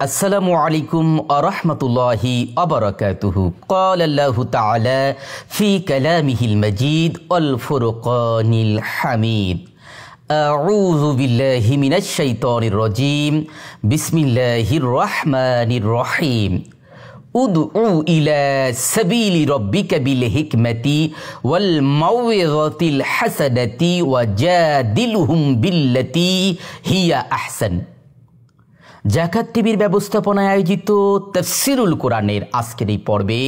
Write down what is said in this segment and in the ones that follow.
আসসালামু আলাইকুম ওয়া রাহমাতুল্লাহি ওয়া বারাকাতুহু। ক্বালা আল্লাহু তাআলা ফি কালামিহিল মাজিদ ওয়াল ফুরকানিল হামিদ। আউযু বিল্লাহি মিনাশ শাইতানির রাজীম। বিসমিল্লাহির রাহমানির রহিম। উদউ ইলা সাবিলি রাব্বিকা বিল হিকমাতি ওয়াল মাউইযাতিল হাসানাতি ওয়াজাদিলহুম বিল্লাতি হিয়া আহসান। জাকাত টিভির ব্যবস্থাপনায় আয়োজিত তাফসিরুল কোরআনের আজকের এই পর্বে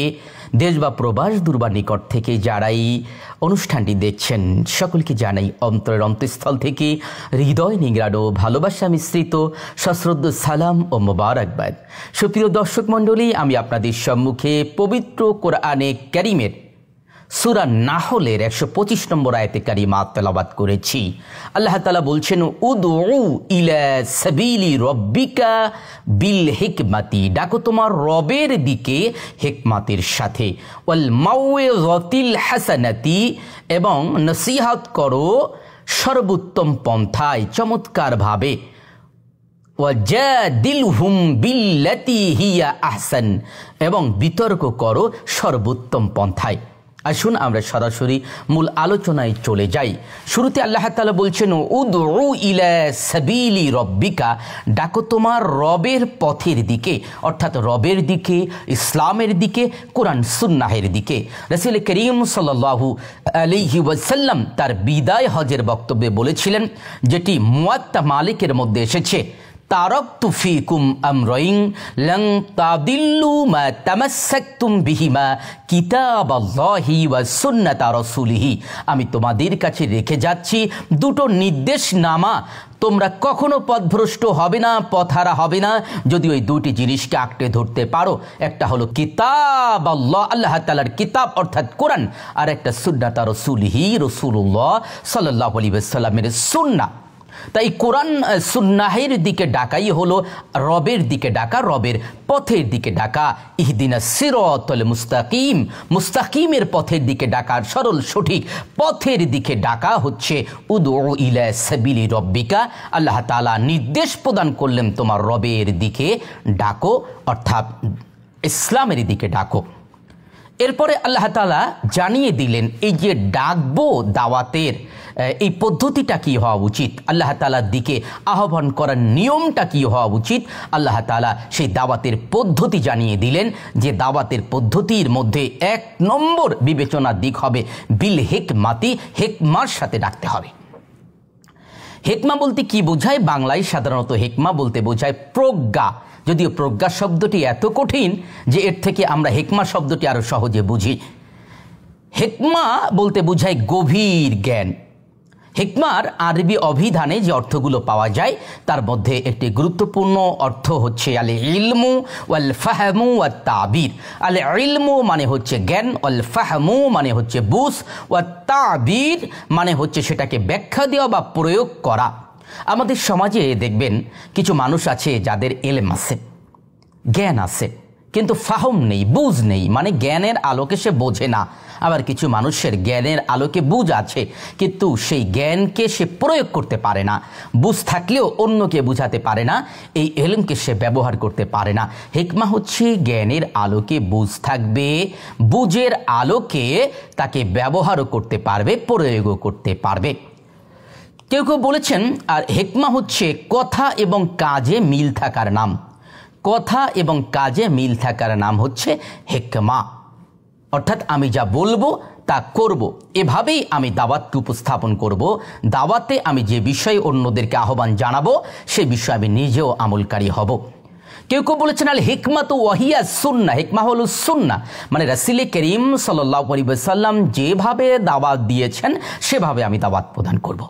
দেশ বা প্রবাস দূর বা নিকট থেকে যারাই অনুষ্ঠানটি দেখছেন সকলকে জানাই অন্তরের অন্তঃস্থল থেকে হৃদয় নিংড়ানো ভালোবাসা মিশ্রিত সশ্রদ্ধ সালাম ও মোবারকবাদ। সুপ্রিয় দর্শক মণ্ডলী, আমি আপনাদের সম্মুখে পবিত্র কোরআনে কারীমের সূরা নাহলের 125 নম্বর আয়াতে কারিমা তেলাওয়াত করেছি। আল্লাহ তাআলা বলছেন, উদউ ইলা সাবিলি রাব্বিকা বিল হিকমাতি, ডাকো তোমার রবের দিকে হিকমাতের সাথে, ওয়াল মাউইযাতিল হাসানাতি, এবং নসিহত করো সর্বোত্তম পন্থায় চমৎকারভাবে, ওয়াজাদিলহুম বিল্লাতি হিয়া আহসান, এবং বিতর্ক করো সর্বোত্তম পন্থায়। আসুন আমরা সরাসরি মূল আলোচনায় চলে যাই। শুরুতে আল্লাহ তাআলা বলছেন, উদউ ইলা সাবিলি রাব্বিকা, ডাকো তোমার রবের পথের দিকে, অর্থাৎ রবের দিকে, ইসলামের দিকে, কোরআন সুন্নাহের দিকে। রাসূল করিম সাল্লাল্লাহু আলাইহি ওয়াসাল্লাম তার বিদায় হজের বক্তব্যে বলেছিলেন, যেটি মুয়াত্তা মালিকের মধ্যে এসেছে, তারাকতু ফিকুম আমরাইন লান তাদিল্লু মা তামাসসাকতুম বিহিমা কিতাবাল্লাহি ওয়া সুন্নাতা রাসূলিহি। আমি তোমাদের কাছে রেখে যাচ্ছি দুটো নির্দেশনামা, তোমরা কখনো পথভ্রষ্ট হবে না, পথহারা হবে না যদি ওই দুটি জিনিসকে আঁকড়ে ধরতে পারো। একটা হলো কিতাব আল্লাহ, আল্লাহ তাআলার কিতাব অর্থাৎ কোরআন, আর একটা সুন্নাতা রাসূলিহি, রাসূলুল্লাহ সাল্লাল্লাহু আলাইহি ওয়াসাল্লামের সুন্নাহ। তাই কোরআন সুন্নাহের দিকে ডাকাই হলো রবের দিকে ডাকা, রবের পথের দিকে ডাকা। ইহদিনাস সিরাতাল মুস্তাকিম, মুস্তাকিমের পথের দিকে ডাকা, সরল সঠিক পথের দিকে ডাকা হচ্ছে উদউ ইলা সাবিলি রাব্বিকা। আল্লাহ তাআলা নির্দেশ প্রদান করলেন তোমার রবের দিকে ডাকো, অর্থাৎ ইসলামের দিকে ডাকো। এরপরে আল্লাহ তাআলা জানিয়ে দিলেন এই যে ডাকবো, দাওয়াতের এই পদ্ধতিটা কি হওয়া উচিত, আল্লাহ তাআলার দিকে আহ্বান করার নিয়মটা কি হওয়া উচিত। আল্লাহ তাআলা সেই দাওয়াতের পদ্ধতি জানিয়ে দিলেন, যে দাওয়াতের পদ্ধতির মধ্যে 1 নম্বর বিবেচনার দিক হবে বিল হিকমাতি, হিকমার সাথে ডাকতে হবে। হিকমা বলতে কি বোঝায়? বাংলায় সাধারণত হিকমা বলতে বোঝায় প্রজ্ঞা, যদিও প্রজ্ঞা শব্দটি এত কঠিন যে এর থেকে আমরা হিকমা শব্দটি আরো সহজে বুঝি। হিকমা বলতে বোঝায় গভীর জ্ঞান। হিকমার আরবি অভিধানে যে অর্থগুলো পাওয়া যায় তার মধ্যে একটি গুরুত্বপূর্ণ অর্থ হচ্ছে আল ইলমু ওয়াল ফাহমু ওয়াত তাবির। আল ইলমু মানে হচ্ছে জ্ঞান, ওয়াল ফাহমু মানে হচ্ছে বুঝ, ওয়াত তাবির মানে হচ্ছে সেটাকে ব্যাখ্যা দেওয়া বা প্রয়োগ করা। আমাদের সমাজে দেখবেন কিছু মানুষ আছে যাদের ইলম আছে, জ্ঞান আছে, কিন্তু ফাহম নেই, বুঝ নেই, মানে জ্ঞানের আলোকে সে বোঝে না। আবার কিছু মানুষের জ্ঞানের আলোকে বুঝ আছে, কিন্তু সেই জ্ঞানকে সে প্রয়োগ করতে পারে না। বুঝ থাকলেও অন্যকে বুঝাতে পারে না, এই ইলমকে সে ব্যবহার করতে পারে না। হিকমা হচ্ছে জ্ঞানের আলোকে বুঝ থাকবে, বুঝের আলোকে তাকে ব্যবহারও করতে পারবে, প্রয়োগও করতে পারবে। কেউ কেউ বলেছেন আর হিকমা হচ্ছে কথা এবং কাজে মিল থাকার নাম, কথা এবং কাজে মিল থাকার নাম হচ্ছে হিকমা। অর্থাৎ আমি যা বলবো তা করব, এভাবেই আমি দাওয়াতকে উপস্থাপন করব। দাওয়াতে আমি যে বিষয়ে অন্যদেরকে আহ্বান জানাবো সেই বিষয়ে আমি নিজেও আমলকারী হব। কেউ কেউ বলেছেন আল হিকমাতু ওয়াহিয়া সুন্নাহ, হিকমা হলো সুন্নাহ, মানে রাসূল করিম সাল্লাল্লাহু আলাইহি ওয়াসাল্লাম যেভাবে দাওয়াত দিয়েছেন সেভাবে আমি দাওয়াত প্রদান করব।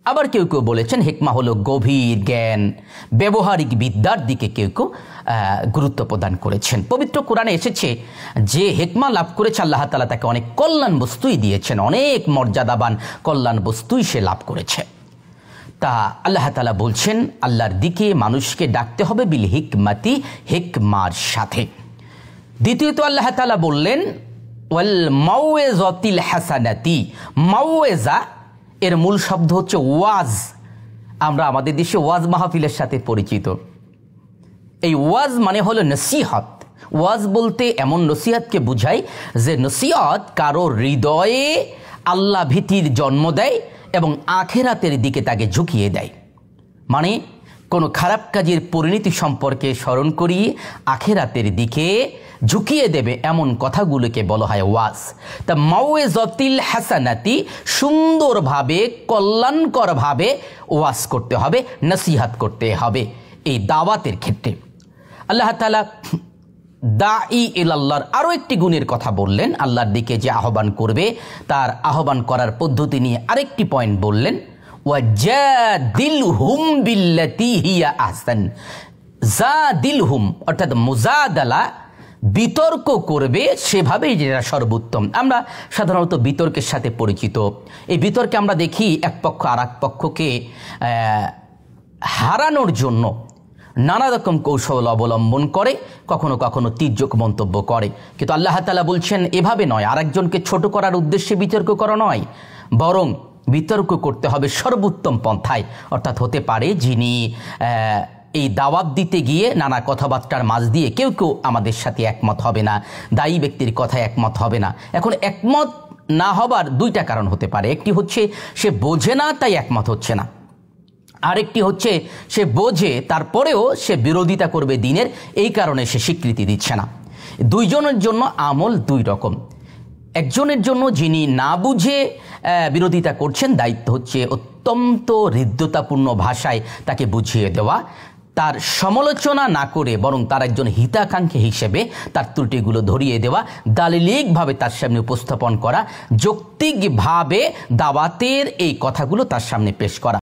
আবার কেউ কেউ বলেছেন হিকমা হলো গভীর জ্ঞান, ব্যবহারিক বিদ্যার দিকে কেউ কেউ গুরুত্ব প্রদান করেছেন। পবিত্র কোরআনে এসেছে যে হিকমা লাভ করেছে আল্লাহ তাআলা তাকে অনেক কল্যাণ বস্তুই দিয়েছেন, অনেক মর্যাদাবান কল্যাণ বস্তুই সে লাভ করেছে। তা আল্লাহ তাআলা বলছেন আল্লাহর দিকে মানুষকে ডাকতে হবে বিল হিকমাতি, হিকমার সাথে। দ্বিতীয়ত আল্লাহ তাআলা বললেন ওয়াল মাউইযাতিল হাসানাতি। মাউইজা এর মূল শব্দ হচ্ছে ওয়াজ। আমরা আমাদের দেশে ওয়াজ মাহফিলের সাথে পরিচিত, এই ওয়াজ মানে হলো নসিহত। ওয়াজ বলতে এমন নসিহতকে বুঝায় যে নসিহত কারো হৃদয়ে আল্লাহ ভীতির জন্ম দেয় এবং আখেরাতের দিকে তাকে ঝুঁকিয়ে দেয়। মানে কোনো খারাপ কাজের পরিণতি সম্পর্কে স্মরণ করিয়ে আখেরাতের দিকে ঝুঁকিয়ে দেবে এমন কথাগুলোকে বলা হয় ওয়াজ। তা মাউইজাতিল হাসানাতি, সুন্দরভাবে কল্যাণকরভাবে ওয়াজ করতে হবে, নসিহত করতে হবে এই দাওয়াতের ক্ষেত্রে। আল্লাহ তাআলা দাঈ ইলাল্লাহর আরও একটি গুণের কথা বললেন। আল্লাহর দিকে যে আহ্বান করবে তার আহ্বান করার পদ্ধতি নিয়ে আরেকটি পয়েন্ট বললেন, ওয়াজাদিলহুম বিল্লাতি হিয়া আহসান। জাদিলহুম অর্থাৎ মুজাদালা, বিতর্ক করবে সেভাবেই যেটা সর্বোত্তম। আমরা সাধারণত বিতর্কের সাথে পরিচিত। এই বিতর্কে আমরা দেখি এক পক্ষ আর এক পক্ষকে হারানোর জন্য নানা রকম কৌশল অবলম্বন করে, কখনো কখনো তির্যক মন্তব্য করে। কিন্তু আল্লাহ তাআলা বলছেন এভাবে নয়, আরেকজনকে ছোট করার উদ্দেশ্যে বিতর্ক করা নয়, বরং বিতর্ক করতে হবে সর্বোত্তম পন্থায়। অর্থাৎ হতে পারে যিনি এই দাওয়াত দিতে গিয়ে নানা কথাবার্তার মাঝ দিয়ে কেউ কেউ আমাদের সাথে একমত হবে না, দায়ী ব্যক্তির কথায় একমত হবে না। এখন একমত না হবার দুইটা কারণ হতে পারে। একটি হচ্ছে সে বোঝে না তাই একমত হচ্ছে না, আরেকটি হচ্ছে সে বোঝে তারপরেও সে বিরোধিতা করবে দিনের, এই কারণে সে স্বীকৃতি দিচ্ছে না। দুইজনের জন্য আমল দুই রকম। একজনের জন্য যিনি না বুঝে বিরোধিতা করছেন, দায়িত্ব হচ্ছে অত্যন্ত হৃদ্যতাপূর্ণ ভাষায় তাকে বুঝিয়ে দেওয়া, তার সমালোচনা না করে বরং তার একজন হিতাকাঙ্ক্ষী হিসেবে তার ত্রুটিগুলো ধরিয়ে দেওয়া, দালিলিকভাবে তার সামনে উপস্থাপন করা, যৌক্তিকভাবে দাওয়াতের এই কথাগুলো তার সামনে পেশ করা।